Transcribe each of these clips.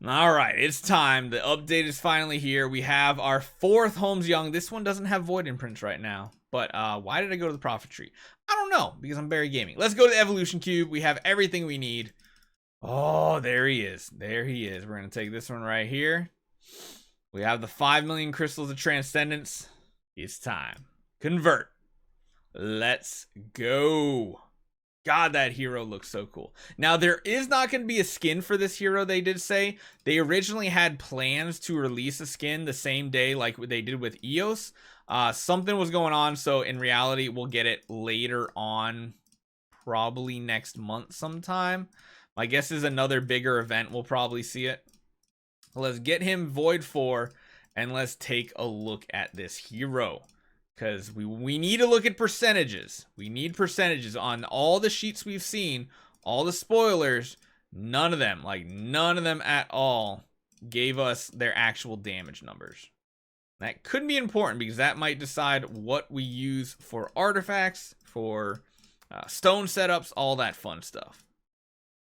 All right, it's time. The update is finally here. We have our 4th Holmes Young. This one doesn't have void imprints right now. But why did I go to the Prophet Tree? I don't know, because I'm Barry Gaming. Let's go to the Evolution Cube. We have everything we need. Oh, there he is. There he is. We're going to take this one right here. We have the 5 million crystals of Transcendence. It's time. Convert. Let's go. God, that hero looks so cool. Now, there is not going to be a skin for this hero, they did say. They originally had plans to release a skin the same day like they did with EOS. Something was going on, so in reality, we'll get it later on, probably next month sometime. My guess is another bigger event, we'll probably see it. Let's get him Void 4, and let's take a look at this hero. Because we need to look at percentages. We need percentages on all the sheets we've seen, all the spoilers. None of them, like none of them at all, gave us their actual damage numbers. That could be important because that might decide what we use for artifacts, for stone setups, all that fun stuff.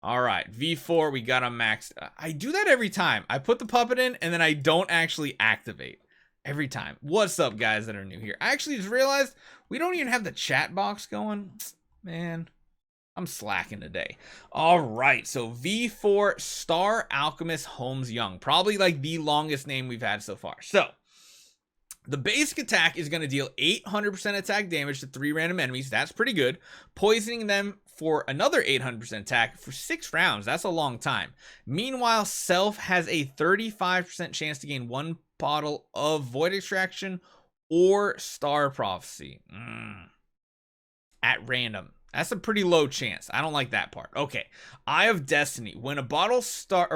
All right, V4, we got him maxed. I do that every time. I put the puppet in and then I don't actually activate. Every time. What's up, guys that are new here? I actually just realized we don't even have the chat box going. Man, I'm slacking today. All right, so V4 Star Alchemist Holmes Young. Probably like the longest name we've had so far. So, the basic attack is going to deal 800% attack damage to 3 random enemies. That's pretty good. Poisoning them for another 800% attack for 6 rounds. That's a long time. Meanwhile, Self has a 35% chance to gain 1 bottle of Void Extraction or Star Prophecy. At random. That's a pretty low chance. I don't like that part. Okay. Eye of Destiny. When a bottle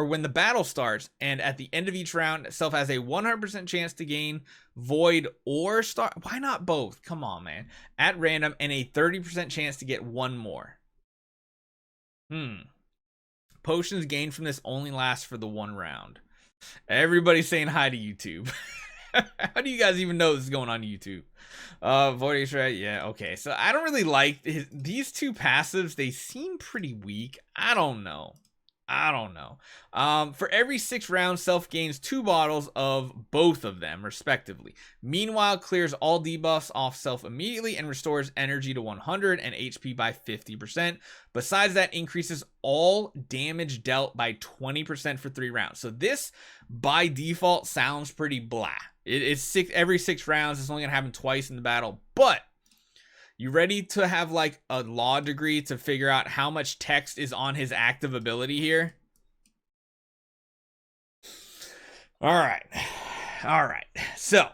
when the battle starts and at the end of each round, Self has a 100% chance to gain Void or Star. Why not both? Come on, man. At random and a 30% chance to get 1 more. Potions gained from this only last for the 1 round. Everybody's saying hi to YouTube. How do you guys even know this is going on YouTube? Void Extract, yeah, okay. So I don't really like these 2 passives. They seem pretty weak. I don't know. For every 6 rounds, Self gains 2 bottles of both of them, respectively. Meanwhile, clears all debuffs off Self immediately and restores energy to 100 and HP by 50%. Besides that, increases all damage dealt by 20% for 3 rounds. So this, by default, sounds pretty blah. It's every 6 rounds. It's only going to happen twice in the battle. But you ready to have like a law degree to figure out how much text is on his active ability here? All right. So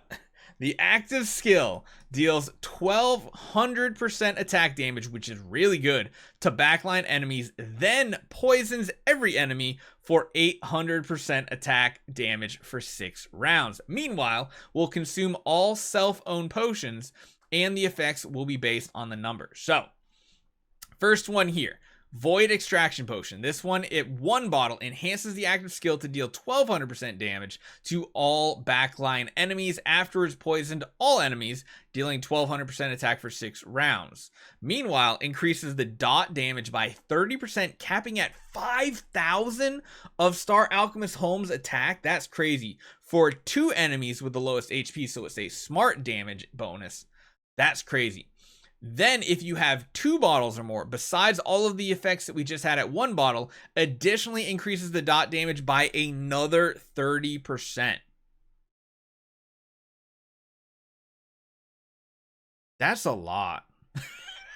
the active skill deals 1200% attack damage, which is really good, to backline enemies, then poisons every enemy for 800% attack damage for 6 rounds. Meanwhile, will consume all self-owned potions, and the effects will be based on the numbers. So, first one here, Void Extraction Potion. This one, 1 bottle enhances the active skill to deal 1200% damage to all backline enemies. Afterwards, poisoned all enemies, dealing 1200% attack for 6 rounds. Meanwhile, increases the dot damage by 30%, capping at 5,000 of Star Alchemist Holmes attack. That's crazy. For 2 enemies with the lowest HP, so it's a smart damage bonus. That's crazy. Then if you have 2 bottles or more, besides all of the effects that we just had at 1 bottle, additionally increases the dot damage by another 30%. That's a lot.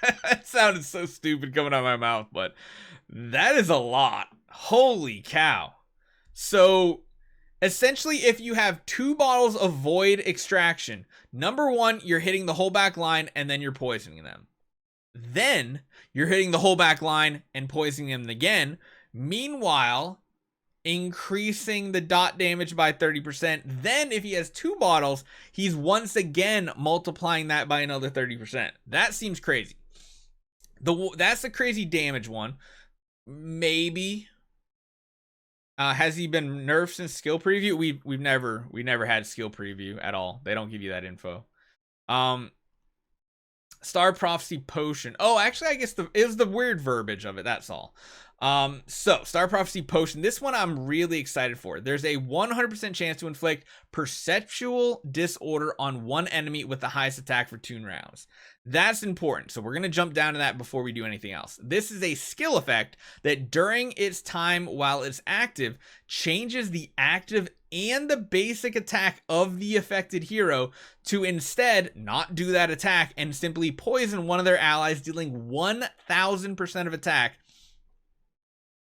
That sounded so stupid coming out of my mouth, but that is a lot. Holy cow. So essentially, if you have 2 bottles of Void Extraction, number 1, you're hitting the whole back line and then you're poisoning them. Then you're hitting the whole back line and poisoning them again. Meanwhile, increasing the dot damage by 30%. Then if he has 2 bottles, he's once again multiplying that by another 30%. That seems crazy. That's a crazy damage one. Maybe Has he been nerfed since skill preview? We never had skill preview at all. They don't give you that info. Star Prophecy Potion. Oh, actually, I guess it was the weird verbiage of it. That's all. So Star Prophecy Potion. This one I'm really excited for. There's a 100% chance to inflict perceptual disorder on one enemy with the highest attack for 2 rounds. That's important. So we're going to jump down to that before we do anything else. This is a skill effect that during its time while it's active changes the active and the basic attack of the affected hero to instead not do that attack and simply poison one of their allies, dealing 1000% of attack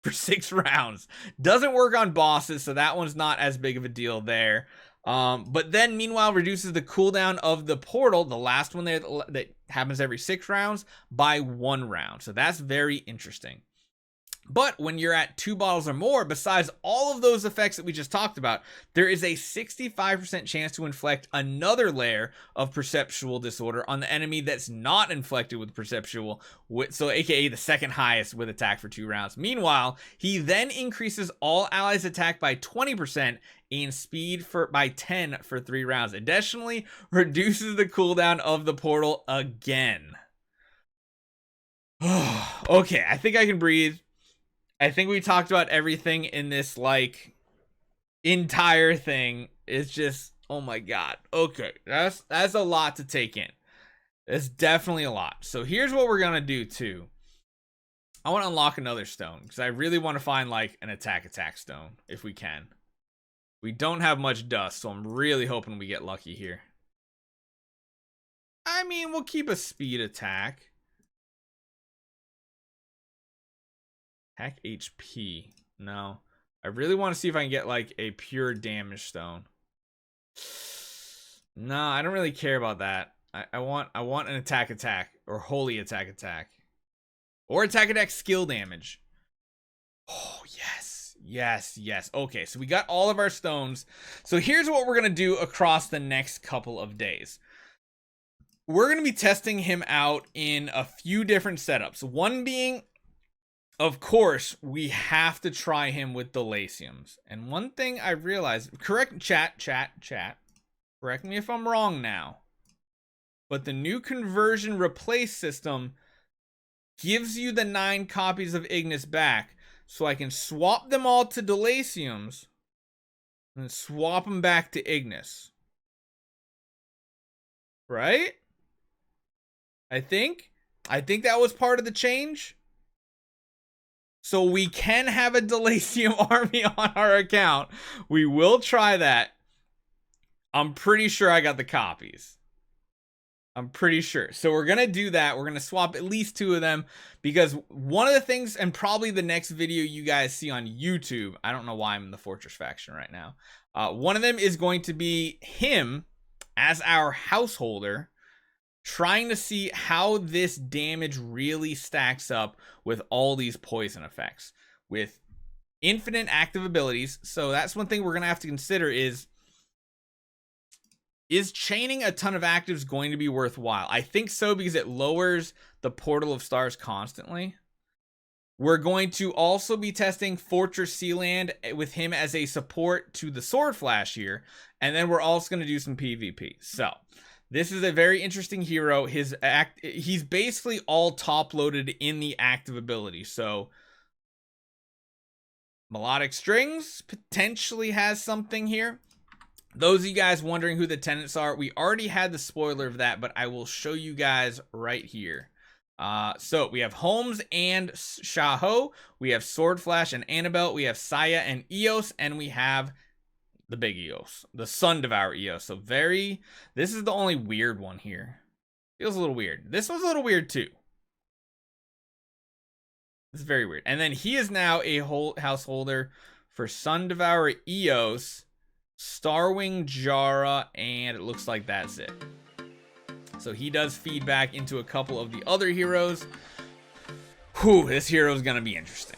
for 6 rounds. Doesn't work on bosses, so that one's not as big of a deal there. But then meanwhile reduces the cooldown of the portal, the last one there that happens every 6 rounds, by 1 round. So that's very interesting. But when you're at 2 bottles or more, besides all of those effects that we just talked about, there is a 65% chance to inflict another layer of perceptual disorder on the enemy that's not inflected with perceptual, so aka the second highest with attack for 2 rounds. Meanwhile, he then increases all allies' attack by 20% and speed by 10 for 3 rounds. Additionally, reduces the cooldown of the portal again. Okay, I think I can breathe. I think we talked about everything in this, like, entire thing. It's just, oh my god. Okay, that's a lot to take in. It's definitely a lot. So here's what we're gonna do too. I want to unlock another stone because I really want to find like an attack stone if we can. We don't have much dust, so I'm really hoping we get lucky here. I mean, we'll keep a speed attack. Attack HP. No. I really want to see if I can get like a pure damage stone. No, I don't really care about that. I want an attack or holy attack. Or attack skill damage. Oh, yes. Okay, so we got all of our stones. So here's what we're going to do across the next couple of days. We're going to be testing him out in a few different setups. One being, of course, we have to try him with the Delasiums. And one thing I realized, chat. Correct me if I'm wrong now. But the new conversion replace system gives you the 9 copies of Ignis back. So I can swap them all to Delasiums and swap them back to Ignis. Right? I think that was part of the change. So we can have a Delasium army on our account. We will try that. I'm pretty sure I got the copies. I'm pretty sure. So we're going to do that. We're going to swap at least 2 of them because one of the things, and probably the next video you guys see on YouTube, I don't know why I'm in the Fortress faction right now. One of them is going to be him as our householder, trying to see how this damage really stacks up with all these poison effects with infinite active abilities. So that's one thing we're going to have to consider is chaining a ton of actives going to be worthwhile? I think so, because it lowers the Portal of Stars constantly. We're going to also be testing Fortress Sealand with him as a support to the Sword Flash here. And then we're also going to do some PvP. So this is a very interesting hero. He's basically all top loaded in the active ability. So Melodic Strings potentially has something here. Those of you guys wondering who the tenants are, we already had the spoiler of that, but I will show you guys right here. So we have Holmes and Shaho, we have Sword Flash and Annabelle, we have Saya and Eos, and we have the big Eos, the Sun Devour Eos. So this is the only weird one here. Feels a little weird. This one's a little weird too. This is very weird. And then he is now a whole householder for Sun Devourer Eos, Starwing Jara, and it looks like that's it. So he does feedback into a couple of the other heroes. Whew, this hero is going to be interesting.